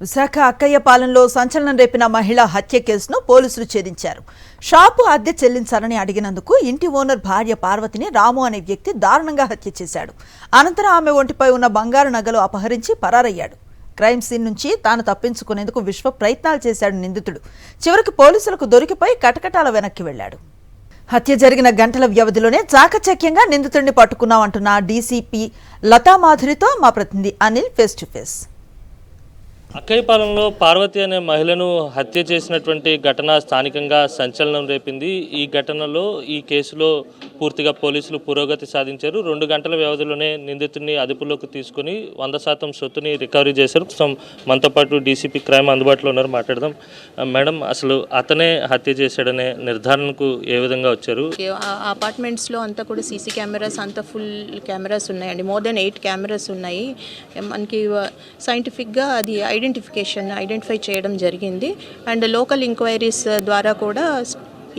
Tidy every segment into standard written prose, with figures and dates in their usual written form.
విశాఖ అక్కయ్యపాలెంలో సంచలనం రేపిన మహిళ హత్య కేసును పోలీసులు ఛేదించారు. షాపు అద్దె చెల్లించాలని అడిగినందుకు ఇంటి ఓనర్ భార్య పార్వతిని రాము అనే వ్యక్తి దారుణంగా హత్య చేశాడు. అనంతరం ఆమె ఒంటిపై ఉన్న బంగారు నగలు అపహరించి పరారయ్యాడు. క్రైమ్ సీన్ నుంచి తాను తప్పించుకునేందుకు విశ్వ ప్రయత్నాలు చేశాడు నిందితుడు. చివరికి పోలీసులకు దొరికిపోయి కటకటాల వెనక్కి వెళ్లాడు. హత్య జరిగిన గంటల వ్యవధిలోనే చాకచక్యంగా నిందితుడిని పట్టుకున్నామంటున్న డీసీపీ లతామాధురితో మా ప్రతినిధి అనిల్ ఫేస్ టు ఫేస్. అక్కయ్యపాలెంలో పార్వతి అనే మహిళను హత్య చేసినటువంటి ఘటన స్థానికంగా సంచలనం రేపింది. ఈ ఘటనలో ఈ కేసులో పూర్తిగా పోలీసులు పురోగతి సాధించారు. 2 గంటల వ్యవధిలోనే నిందితుడిని అదుపులోకి తీసుకుని 100% సొత్తుని రికవరీ చేశారు. మనతో పాటు డీసీపీ క్రైమ్ అందుబాటులో ఉన్నారు, మాట్లాడదాం. మేడం, అసలు అతనే హత్య చేశాడనే నిర్ధారణకు ఏ విధంగా వచ్చారు? అపార్ట్మెంట్స్లో అంతా కూడా సీసీ కెమెరాస్ అంతా ఫుల్ కెమెరాస్ ఉన్నాయండి. మోర్ దెన్ 8 కెమెరాస్ ఉన్నాయి. మనకి సైంటిఫిక్గా అది ఐడెంటిఫై చేయడం జరిగింది. అండ్ లోకల్ ఎంక్వైరీస్ ద్వారా కూడా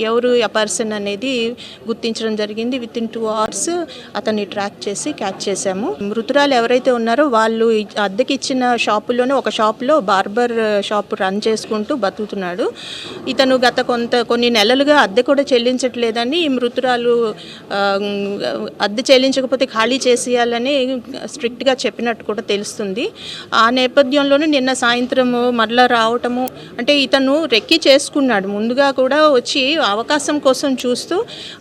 ఎవరు ఆ పర్సన్ అనేది గుర్తించడం జరిగింది. విత్ ఇన్ 2 hours అతన్ని ట్రాక్ చేసి క్యాచ్ చేశాము. మృతురాలు ఎవరైతే ఉన్నారో వాళ్ళు అద్దెకి ఇచ్చిన షాపులోనే ఒక షాప్లో బార్బర్ షాప్ రన్ చేసుకుంటూ బతుకుతున్నాడు. ఇతను గత కొన్ని నెలలుగా అద్దె కూడా చెల్లించట్లేదని ఈ మృతురాలు అద్దె చెల్లించకపోతే ఖాళీ చేసేయాలని స్ట్రిక్ట్గా చెప్పినట్టు కూడా తెలుస్తుంది. ఆ నేపథ్యంలోనే నిన్న సాయంత్రము మరలా రావటము, అంటే ఇతను రెక్కి చేసుకున్నాడు. ముందుగా కూడా వచ్చి అవకాశం కోసం చూస్తూ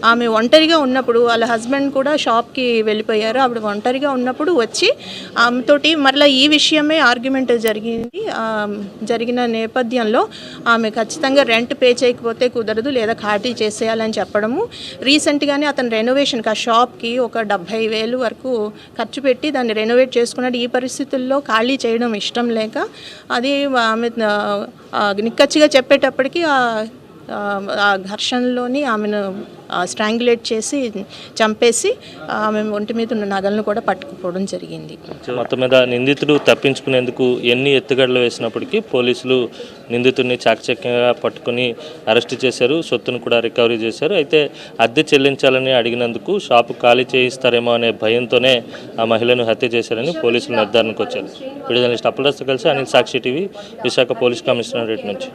ఆమె ఒంటరిగా ఉన్నప్పుడు వాళ్ళ హస్బెండ్ కూడా షాప్కి వెళ్ళిపోయారు. ఆవిడ ఒంటరిగా ఉన్నప్పుడు వచ్చి ఆమెతోటి మరలా ఈ విషయమే ఆర్గ్యుమెంట్ జరిగిన నేపథ్యంలో ఆమె ఖచ్చితంగా రెంట్ పే చేయకపోతే కుదరదు, లేదా ఖాళీ చేసేయాలని చెప్పడము. రీసెంట్గానే అతను రెనోవేషన్కి ఆ షాప్కి ఒక 70,000 వరకు ఖర్చు పెట్టి దాన్ని రెనోవేట్ చేసుకున్నాడు. ఈ పరిస్థితుల్లో ఖాళీ చేయడం ఇష్టం లేక అది ఆమె నిక్కచ్చిగా చెప్పేటప్పటికి ఆ ఘర్షణలోని ఆమెను స్ట్రాంగులేట్ చేసి చంపేసి ఆమె ఒంటి మీద ఉన్న నగలను కూడా పట్టుకుపోవడం జరిగింది. మొత్తం మీద నిందితుడు తప్పించుకునేందుకు ఎన్ని ఎత్తుగడలు వేసినప్పటికీ పోలీసులు నిందితుడిని చాకచక్యంగా పట్టుకుని అరెస్ట్ చేశారు. సొత్తును కూడా రికవరీ చేశారు. అయితే అద్దె చెల్లించాలని అడిగినందుకు షాపు ఖాళీ చేయిస్తారేమో అనే భయంతోనే ఆ మహిళను హత్య చేశారని పోలీసులు నిర్ధారణకు వచ్చారు. విడుదల అప్పులతో కలిసి అనిల్ సాక్షి టీవీ, విశాఖ పోలీస్ కమిషనరేట్ నుంచి.